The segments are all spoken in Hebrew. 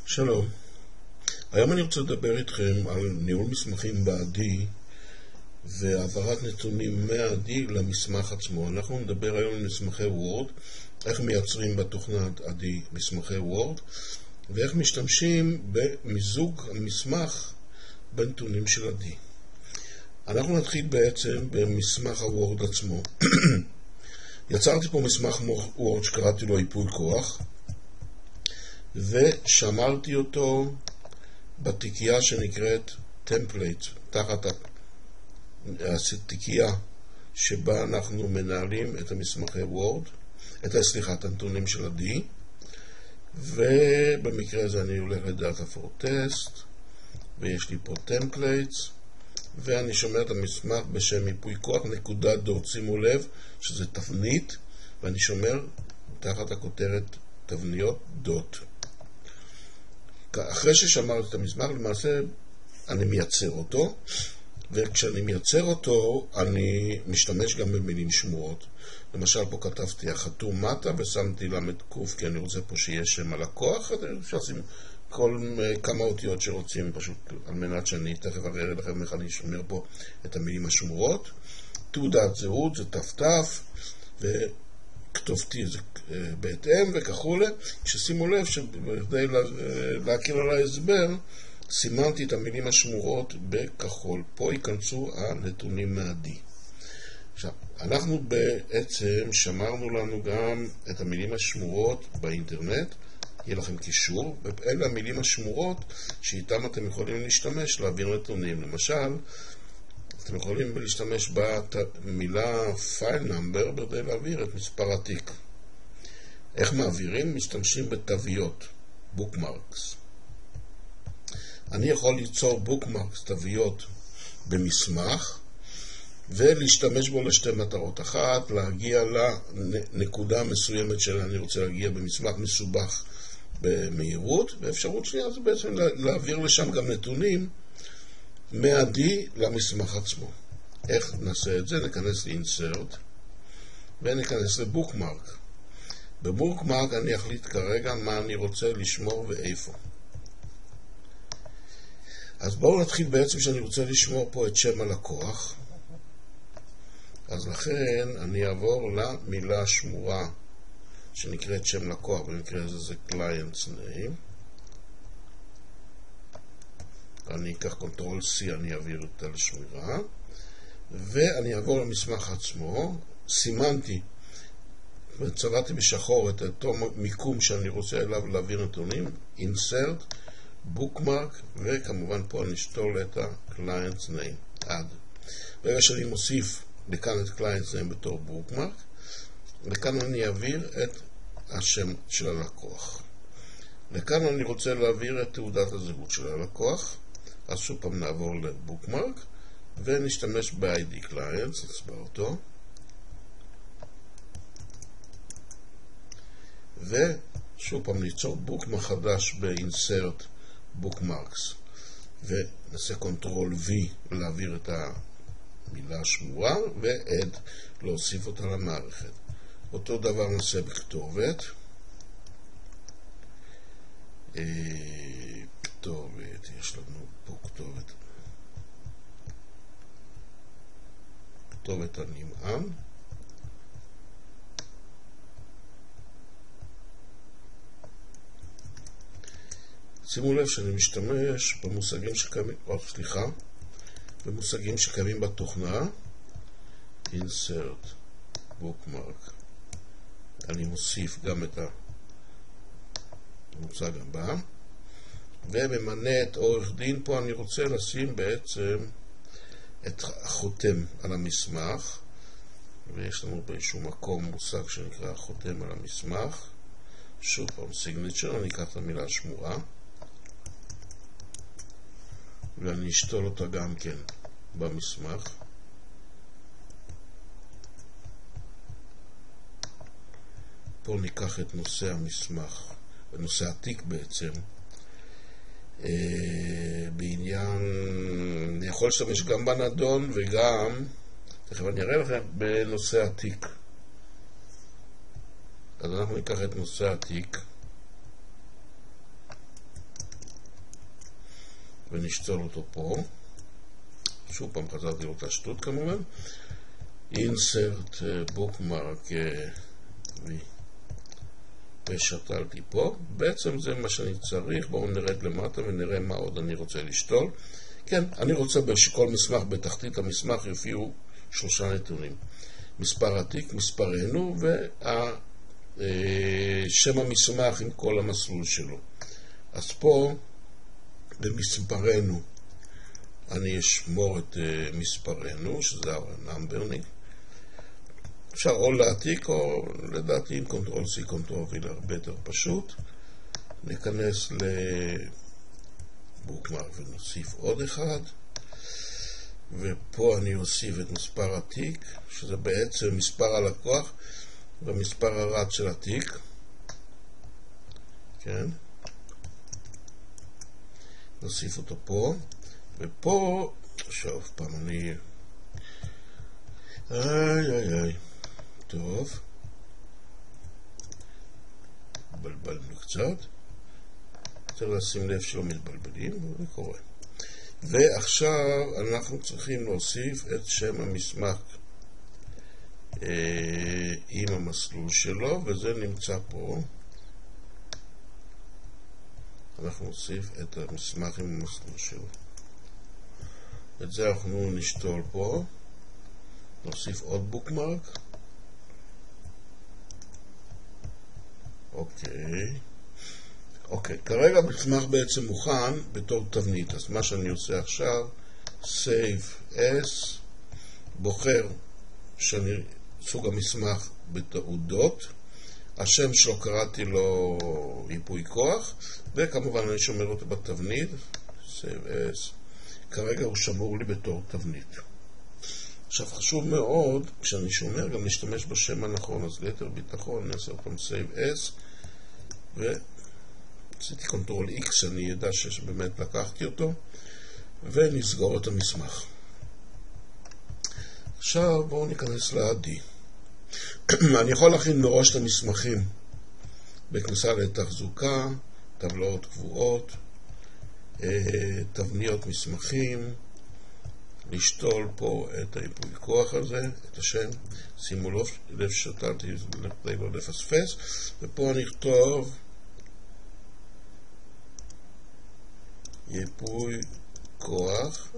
שלום, היום אני רוצה לדבר איתכם על ניהול מסמכים בעדי והעברת נתונים מהעדי למסמך עצמו. אנחנו נדבר היום על מסמכי וורד, איך מייצרים בתוכנת עדי מסמכי וורד ואיך משתמשים במיזוג המסמך בנתונים של עדי. אנחנו נתחיל בעצם במסמך הוורד עצמו. יצרתי פה מסמך וורד שקראתי לו ייפוי כוח ושמרתי אותו בתיקייה שנקראת טמפלייט, תחת התיקייה שבה אנחנו מנהלים את המסמכי וורד, את הנתונים של עדי, ובמקרה הזה אני הולך לדאטה פור טסט, ויש לי פה טמפלייטס, ואני שומר את המסמך בשם ייפוי כוח נקודה דוט, שימו לב שזה תבנית, ואני שומר תחת הכותרת תבניות דוט. אחרי ששמרתי את המסמך, למעשה אני מייצר אותו, וכשאני מייצר אותו, אני משתמש גם במילים שמורות. למשל, פה כתבתי החתום מטה, ושמתי למד קוף, כי אני רוצה פה שיהיה שם הלקוח, אפשר לשים כמה אותיות שרוצים, פשוט על מנת שאני תכף אראה לכם איך אני שומר פה את המילים השמורות. תעודת זהות זה תף, וכתובתי זה בהתאם וככולי. כששימו לב שכדי להכיר על ההסבר, סימנתי את המילים השמורות בכחול. פה ייכנסו הנתונים מהעדי. עכשיו, אנחנו בעצם שמרנו לנו גם את המילים השמורות באינטרנט. יהיה לכם קישור, ואלה המילים השמורות שאיתם אתם יכולים להשתמש להעביר נתונים. למשל, אתם יכולים להשתמש במילה file number כדי להעביר את מספר התיק. איך מעבירים? משתמשים בתוויות, bookmarks. אני יכול ליצור bookmarks, תוויות, במסמך, ולהשתמש בו לשתי מטרות. אחת, להגיע לנקודה מסוימת שאני רוצה להגיע במסמך מסובך במהירות, ואפשרות שנייה זה בעצם להעביר לשם גם נתונים מהעדי למסמך עצמו. איך נעשה את זה? ניכנס ל-insert וניכנס ל-bookmark. בבוקמרק אני אחליט כרגע מה אני רוצה לשמור ואיפה. אז בואו נתחיל בעצם שאני רוצה לשמור פה את שם הלקוח. אז לכן אני אעבור למילה השמורה שנקראת שם לקוח, במקרה הזה זה client's name. אני אקח Ctrl C, אני אעביר אותה לשמירה, ואני אעבור למסמך עצמו. סימנתי וצבעתי בשחור את אותו מיקום שאני רוצה אליו להעביר נתונים, insert, bookmark, וכמובן פה אני אשתול את ה-client's name, add. ברגע שאני מוסיף לכאן את client's name בתור bookmark, לכאן אני אעביר את השם של הלקוח. לכאן אני רוצה להעביר את תעודת הזהות של הלקוח, אז שוב פעם נעבור לבוקמרק, ונשתמש ב-ID clients, נצבע אותו, ושוב פעם ניצור בוקמרק חדש ב-insert bookmarks, ונעשה Ctrl V להעביר את המילה השמורה, ו-add להוסיף אותה למערכת. אותו דבר נעשה בכתובת. כתובת, יש לנו פה כתובת. כתובת הנמען. שימו לב שאני משתמש במושגים שקיימים, במושגים שקיימים בתוכנה. insert bookmark. אני מוסיף גם את המוצג הבא, וממנה את עורך דין. פה אני רוצה לשים בעצם את החותם על המסמך, ויש לנו באיזשהו מקום מושג שנקרא החותם על המסמך. שוב פעם signature, אני אקח את המילה השמורה, ואני אשתול אותה גם כן במסמך. פה ניקח את נושא המסמך, נושא התיק בעצם, בעניין, אני יכול להשתמש גם בנדון וגם, תכף אני אראה לכם, בנושא התיק. אז אנחנו ניקח את נושא התיק, ונשתול אותו פה. שוב פעם חזרתי לאותה שטות כמובן. insert bookmark ושתלתי פה. בעצם זה מה שאני צריך. בואו נרד למטה ונראה מה עוד אני רוצה לשתול. כן, אני רוצה שכל מסמך בתחתית המסמך יופיעו 3 נתונים. מספר התיק, מספרנו ושם המסמך עם כל המסלול שלו. אז פה במספרנו אני אשמור את מספרנו, שזה ה-numbering. אפשר או להעתיק או לדעתי עם Ctrl-C, Ctrl-V הרבה יותר פשוט. ניכנס לבוקמרק ונוסיף עוד אחד. ופה אני אוסיף את מספר התיק, שזה בעצם מספר הלקוח ומספר הרץ של התיק. כן. נוסיף אותו פה. ופה, שוב פעם אני... טוב. בלבלנו קצת. צריך לשים לב שלא מתבלבלים, זה קורה. ועכשיו אנחנו צריכים להוסיף את שם המסמך עם המסלול שלו, וזה נמצא פה. אנחנו נוסיף את המסמך עם המסלול שלו. את זה אנחנו נשתול פה. נוסיף עוד בוקמרק. אוקיי, כרגע המסמך בעצם מוכן בתור תבנית. אז מה שאני עושה עכשיו, Save As, בוחר סוג המסמך בתעודות. השם שלו קראתי לו ייפוי כוח, וכמובן אני שומר אותו בתבנית. Save As. כרגע הוא שמור לי בתור תבנית. עכשיו חשוב מאוד, כשאני שומר, גם להשתמש בשם הנכון, אז ליתר ביטחון, נעשה אותם Save As, ועשיתי Ctrl-X, אני ידע שבאמת לקחתי אותו, ונסגור את המסמך. עכשיו בואו ניכנס ל-D. אני יכול להכין מראש את המסמכים בכניסה לתחזוקה, טבלאות קבועות, תבניות מסמכים, לשתול פה את היפוי כוח הזה, את השם, שימו לב שתלתי כדי לא לפספס, ופה אני אכתוב ייפוי כוח,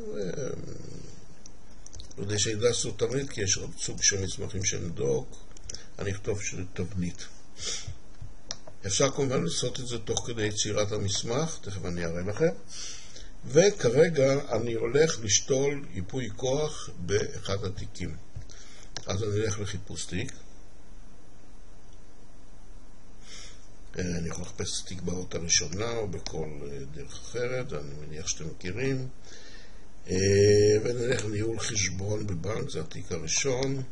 כדי שידע סוג תבנית, כי יש עוד סוג של מסמכים שהם דוק, אני אכתוב שזה תבנית. אפשר כמובן לעשות את זה תוך כדי יצירת המסמך, תכף אני אראה לכם. וכרגע אני הולך לשתול ייפוי כוח באחד התיקים. אז אני אלך לחיפוש תיק. אני יכול לחפש תיק באות הראשונה או בכל דרך אחרת, אני מניח שאתם מכירים. ונלך לניהול חשבון בבנק, זה התיק הראשון.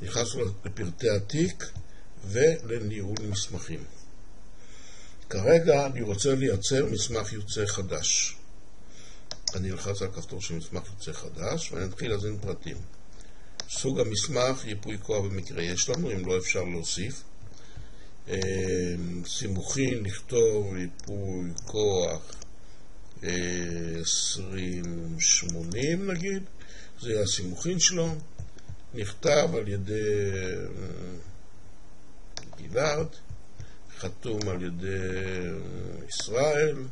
נכנסנו לפרטי התיק ולניהול מסמכים. כרגע אני רוצה לייצר מסמך יוצא חדש. אני אלחץ על כפתור של מסמך יוצא חדש ואני אתחיל להזין פרטים. סוג המסמך, ייפוי כוח במקרה יש לנו, אם לא אפשר להוסיף. סימוכין, נכתוב ייפוי כוח 2080 נגיד, זה יהיה הסימוכין שלו. נכתב על ידי גלעד, חתום על ידי ישראל,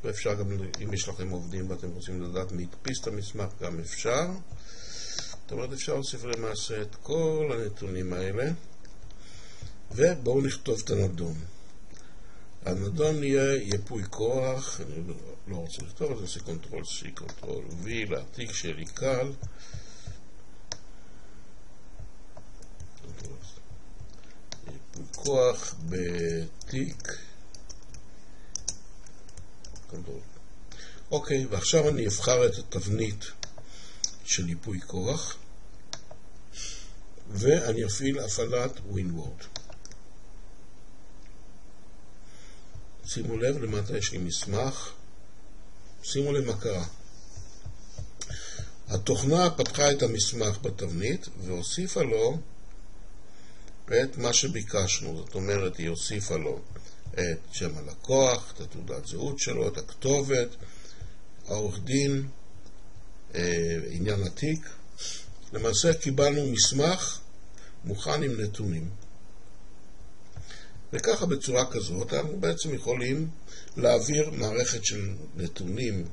ואפשר גם, אם יש לכם עובדים ואתם רוצים לדעת מי הדפיס את המסמך, גם אפשר. זאת אומרת, אפשר להוסיף למעשה את כל הנתונים האלה, ובואו נכתוב את הנדון. הנדון יהיה ייפוי כוח, אני לא רוצה לכתוב, אז נעשה Ctrl-C, Ctrl-V, להעתיק שלי קל. ייפוי כוח בתיק. אוקיי, ועכשיו אני אבחר את התבנית של ייפוי כוח, ואני אפעיל הפעלת WinWord. שימו לב, למטה יש לי מסמך. שימו לב מה קרה. התוכנה פתחה את המסמך בתבנית והוסיפה לו את מה שביקשנו. זאת אומרת, היא הוסיפה לו את שם הלקוח, את התעודת זהות שלו, את הכתובת, העורך דין, עניין התיק. למעשה קיבלנו מסמך מוכן עם נתונים. וככה בצורה כזאת אנחנו בעצם יכולים להעביר מערכת של נתונים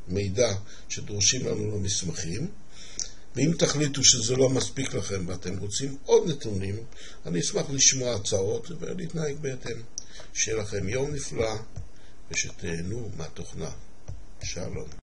ומידע שדרושים לנו למסמכים, ואם תחליטו שזה לא מספיק לכם ואתם רוצים עוד נתונים, אני אשמח לשמוע הצעות ולהתנהג בהתאם. שיהיה לכם יום נפלא ושתהנו מהתוכנה. שלום.